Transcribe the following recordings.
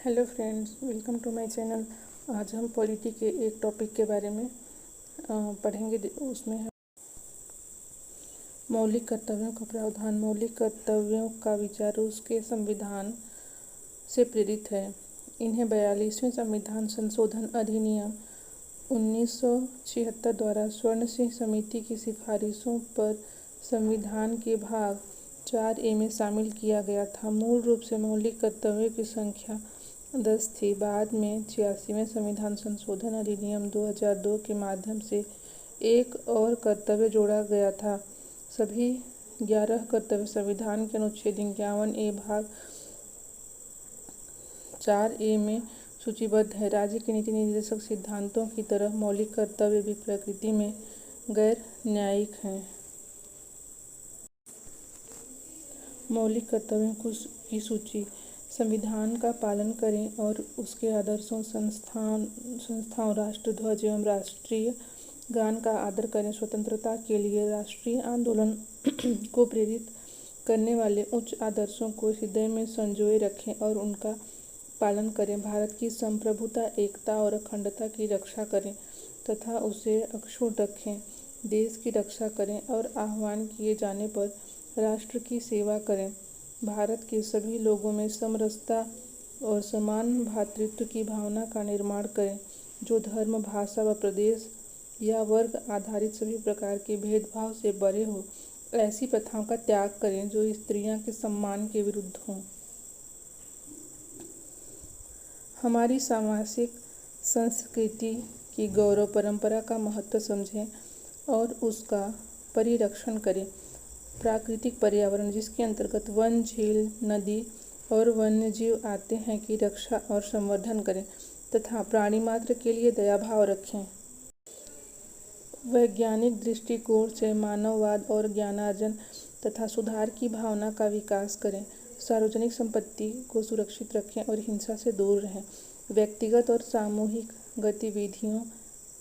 Hello friends, welcome to my channel. आज हम polity के एक टॉपिक के बारे में पढ़ेंगे। उसमें है मौलिक कर्तव्यों का प्रावधान। मौलिक कर्तव्यों का विचार रूस के संविधान से प्रेरित है। इन्हें 42वें संविधान संशोधन अधिनियम 1976 द्वारा स्वर्ण सिंह समिति की सिफारिशों पर संविधान के भाग 4A में शामिल किया गया था। मूल रूप से मौलिक कर्तव्यों की संख्या 10 थी। बाद में 86वें संविधान संशोधन अधिनियम 2002 के माध्यम से एक और कर्तव्य जोड़ा गया था। सभी 11 कर्तव्य संविधान के अनुच्छेद 51A भाग 4A में सूचीबद्ध है। राज्य के नीति निर्देशक सिद्धांतों की तरह मौलिक कर्तव्य भी प्रकृति में गैर न्यायिक हैं। मौलिक कर्तव्यों की सूची। संविधान का पालन करें और उसके आदर्शों, संस्थाओं, राष्ट्रध्वज एवं राष्ट्रीय गान का आदर करें। स्वतंत्रता के लिए राष्ट्रीय आंदोलन को प्रेरित करने वाले उच्च आदर्शों को हृदय में संजोए रखें और उनका पालन करें। भारत की संप्रभुता, एकता और अखंडता की रक्षा करें तथा उसे अक्षुण्ण रखें। देश की रक्षा करें और आह्वान किए जाने पर राष्ट्र की सेवा करें। भारत के सभी लोगों में समरसता और समान भ्रातृत्व की भावना का निर्माण करें। जो धर्म, भाषा व प्रदेश या वर्ग आधारित सभी प्रकार के भेदभाव से परे हो, ऐसी प्रथाओं का त्याग करें जो स्त्रियों के सम्मान के विरुद्ध हों। हमारी सामाजिक संस्कृति की गौरव परंपरा का महत्व समझें और उसका परिरक्षण करें। प्राकृतिक पर्यावरण, जिसके अंतर्गत वन, झील, नदी और वन्यजीव आते हैं, की रक्षा और संवर्धन करें तथा प्राणी मात्र के लिए दयाभाव रखें। वैज्ञानिक दृष्टिकोण से मानववाद और ज्ञानार्जन तथा सुधार की भावना का विकास करें। सार्वजनिक संपत्ति को सुरक्षित रखें और हिंसा से दूर रहें। व्यक्तिगत और सामूहिक गतिविधियों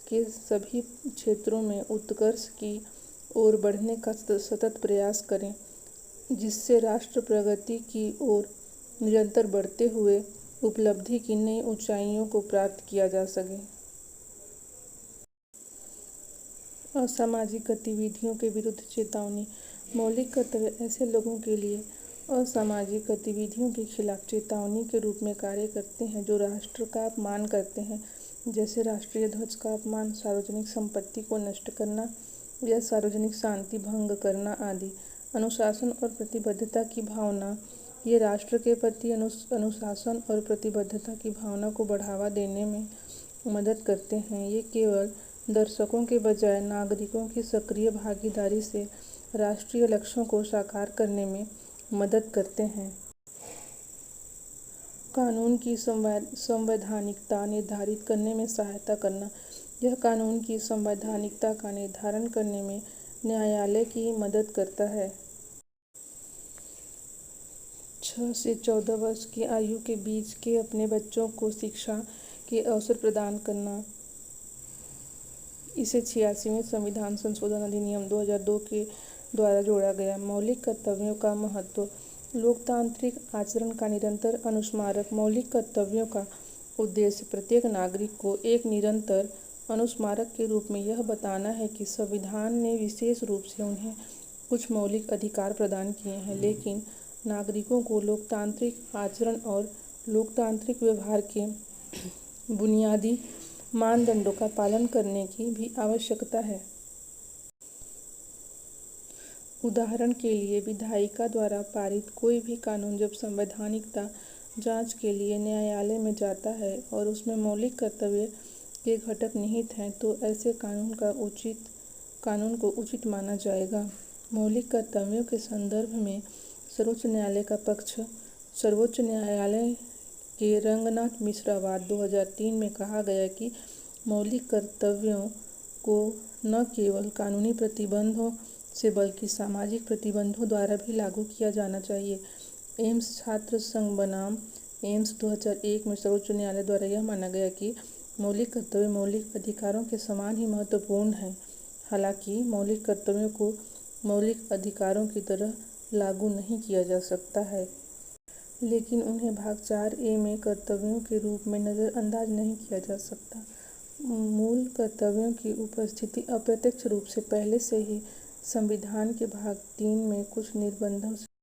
के सभी क्षेत्रों में उत्कर्ष की ओर बढ़ने का सतत प्रयास करें, जिससे राष्ट्र प्रगति की ओर निरंतर बढ़ते हुए उपलब्धि की नई ऊंचाइयों को प्राप्त किया जा सके। असामाजिक गतिविधियों के विरुद्ध चेतावनी। मौलिक कर्तव्य ऐसे लोगों के लिए असामाजिक गतिविधियों के खिलाफ चेतावनी के रूप में कार्य करते हैं जो राष्ट्र का अपमान करते हैं, जैसे राष्ट्रीय ध्वज का अपमान, सार्वजनिक संपत्ति को नष्ट करना या सार्वजनिक शांति भंग करना आदि। अनुशासन और प्रतिबद्धता की भावना। ये राष्ट्र के प्रति अनुशासन और प्रतिबद्धता की भावना को बढ़ावा देने में मदद करते हैं। ये केवल दर्शकों के बजाय नागरिकों की सक्रिय भागीदारी से राष्ट्रीय लक्ष्यों को साकार करने में मदद करते हैं। कानून की संवैधानिकता निर्धारित करने में सहायता करना। यह कानून की संवैधानिकता का निर्धारण करने में न्यायालय की मदद करता है। 6 से 14 वर्ष की आयु के बीच के अपने बच्चों को शिक्षा के अवसर प्रदान करना। इसे 86वें संविधान संशोधन अधिनियम 2002 के द्वारा जोड़ा गया। मौलिक कर्तव्यों का महत्व। लोकतांत्रिक आचरण का निरंतर अनुस्मारक। मौलिक कर्तव्यों का उद्देश्य प्रत्येक नागरिक को एक निरंतर अनुस्मारक के रूप में यह बताना है कि संविधान ने विशेष रूप से उन्हें कुछ मौलिक अधिकार प्रदान किए हैं, लेकिन नागरिकों को लोकतांत्रिक आचरण और लोकतांत्रिक व्यवहार के बुनियादी मानदंडों का पालन करने की भी आवश्यकता है। उदाहरण के लिए, विधायिका द्वारा पारित कोई भी कानून जब संवैधानिकता जांच के लिए न्यायालय में जाता है और उसमें मौलिक कर्तव्य के घटक निहित हैं, तो ऐसे कानून को उचित माना जाएगा। मौलिक कर्तव्यों के संदर्भ में सर्वोच्च न्यायालय का पक्ष। सर्वोच्च न्यायालय के रंगनाथ मिश्रावाद 2003 में कहा गया कि मौलिक कर्तव्यों को न केवल कानूनी प्रतिबंधों से बल्कि सामाजिक प्रतिबंधों द्वारा भी लागू किया जाना चाहिए। एम्स छात्र संघ बनाम एम्स 2001 में सर्वोच्च न्यायालय द्वारा यह माना गया कि मौलिक कर्तव्य मौलिक अधिकारों के समान ही महत्वपूर्ण हैं। हालांकि मौलिक कर्तव्यों को मौलिक अधिकारों की तरह लागू नहीं किया जा सकता है, लेकिन उन्हें भाग 4A में कर्तव्यों के रूप में नज़रअंदाज नहीं किया जा सकता। मूल कर्तव्यों की उपस्थिति अप्रत्यक्ष रूप से पहले से ही संविधान के भाग 3 में कुछ निर्बंधों से